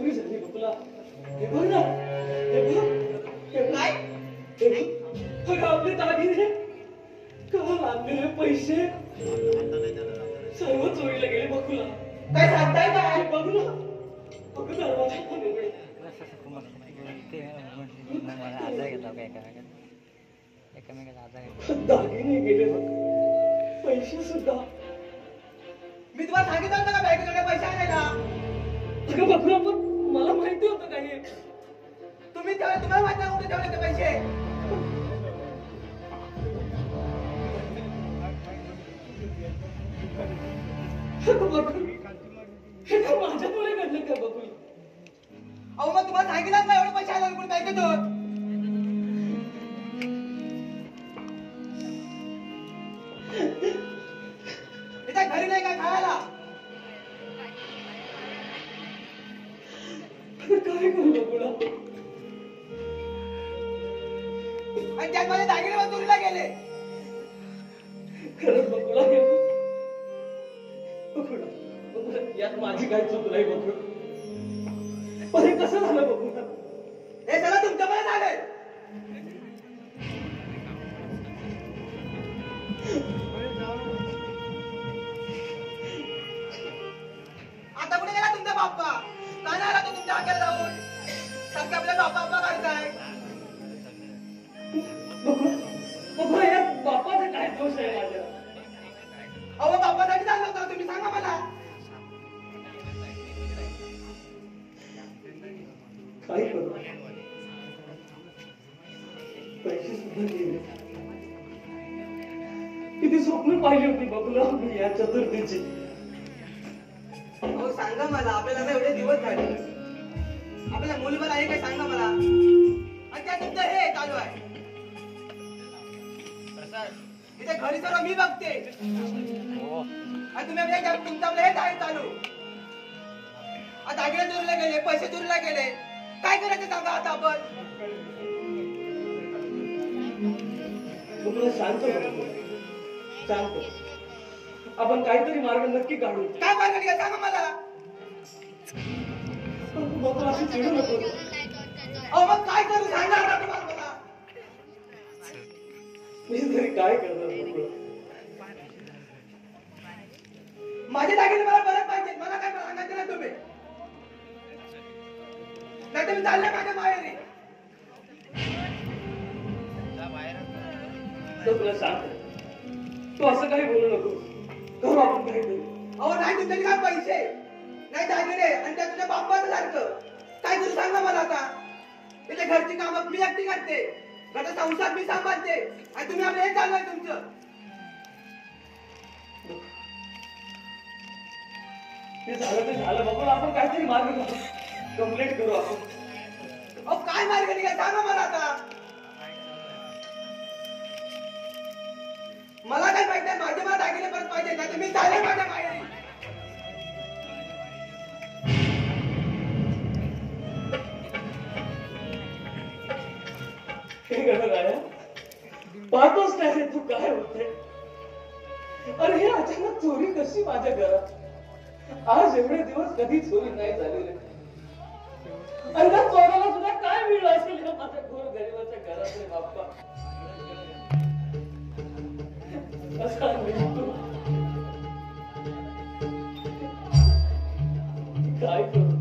चोरी झाली बकुला. हे बघ ना, हे बघ, हे काय, अगं आपले दागिने, काल आणलेले पैसे सर्व चोरीला गेले बकुला. काय सांगताय काय? बघ ना, अगं दरवाजा पण उघडे. दागिने गेले बघ, पैसे सुद्धा. मी तुम्हाला सांगितलं होतं का बँकेकडे पैसे आणायला? अगं बकुला, पण मला माहिती होतं का हे? तुम्ही तुम्हाला माहिती आहे कुठे ठेवले ते पैसे? हे काय माझ्यामुळे घडलं का बकुल? अहो मग तुम्हाला सांगितलं ना एवढे पैसे आले कुठे बँकेतून? इथे घरी नाही काय खायला? काय करू बकुळा? आणि त्यात माझे दागिने पण चोरीला गेले. खरंच बकुळा, बकुळा, बकुळा, यात माझी काय चूक नाही बकुळा. पण हे कसं झालं बकुळा? हे सगळं तुमच्यामुळे झालंय. आता कुठे गेला तुमचा बाप्पा? का नाही आला तो तुमच्या हाकेला जाऊन? सारखे आपल्या बाप्पा काढताय. बकुळा, या बाप्पाचा काय दोष आहे माझ्या? अहो बाप्पासाठी चाललो होतो, तुम्ही सांगा मला. काय करू? पैसे सुद्धा गेले. किती स्वप्न पाहिली होती बकुळा मी या चतुर्थीची. अहो सांगा मला, आपल्याला एवढे दिवस झाले, आपल्या मुलीबाळ आहे काय सांगा मला. आणि त्या तुमचं हे चालू आहे इथे घरी सर्व मी बघते. आणि तुम्ही आपल्या तुमचं आपलं हेच आहे चालू. आता दागिने चोरीला गेले, पैसे चोरीला गेले, काय करायचं सांगा आता आपण? तुम्हाला शांत शांत, आपण काहीतरी मार्ग नक्की काढू. काय मार्ग निघा सांगा मला. बकुळा, अशी चिडू नको. अहो मग काय करू सांगा आता तुम्हाला मला. मी तरी काय करणार बकुळा? माझे दागिने मला परत पाहिजे. मला काय सांगायचं नाही तुम्ही, नाही तुम्ही चालले माझ्या माहेरी. तुला सांग, तू असं काही बोलू नको. करू आपण काहीतरी. अहो नाही तुमच्याकडे काय पैसे नाही, दागिने, आणि त्या तुझ्या बाप्पाचं सारखं. काय करू सांगा मला आता. तिथे घरची कामं मी एकटी करते, घरचा संसार मी सांभाळते, आणि तुम्ही आपलं हे चालू आहे तुमचं. ते झालं ते झालं बघून आपण काहीतरी मार्ग कंप्लेंट करू आपण. अहो काय मार्ग निघाला सांगा मला आता. मला काय पाहिजे? माझे मला दागिने परत पाहिजे, नाही तर मी चालेल माझ्या माहेरी. पाहतोच नाही तू काय होते. अरे हे अचानक चोरी कशी माझ्या घरात? आज एवढे दिवस कधी चोरी नाही झालेली. आणि त्या चोराला सुद्धा काय मिळलं असेल माझ्या गोर गरिबाच्या घरात रे बाप्पा. काय करू?